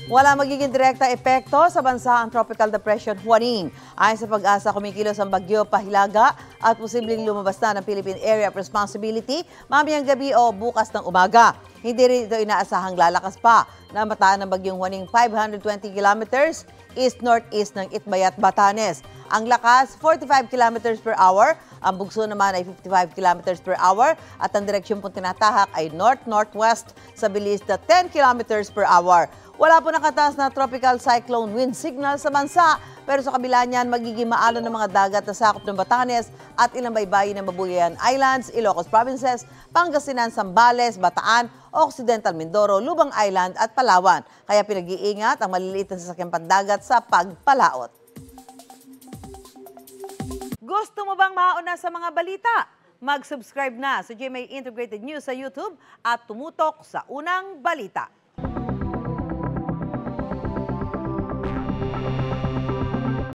Wala magiging direkta epekto sa bansa ang Tropical Depression Juaning. Ayon sa Pag-asa, kumikilos ang bagyo pahilaga at posibleng lumabas na ng Philippine Area of Responsibility mamayang gabi o bukas ng umaga. Hindi rin ito inaasahang lalakas pa. Namataan ng bagyong Juaning 520 kilometers east-northeast ng Itbayat, Batanes. Ang lakas, 45 kilometers per hour. Ang bugso naman ay 55 kilometers per hour. At ang direksyon pong tinatahak ay north-northwest sa bilis na 10 kilometers per hour. Wala po nakataas na tropical cyclone wind signal sa bansa. Pero sa kabila niyan, magiging maalon ng mga dagat na sakop ng Batanes at ilang baybayin ng Mabuyayan Islands, Ilocos Provinces, Pangasinan, Zambales, Bataan, Occidental Mindoro, Lubang Island at Palawan. Kaya pinag-iingat ang maliliit na sasakyang pandagat sa pagpalaot. Gusto mo bang mauna sa mga balita? Mag-subscribe na sa GMA Integrated News sa YouTube at tumutok sa unang balita.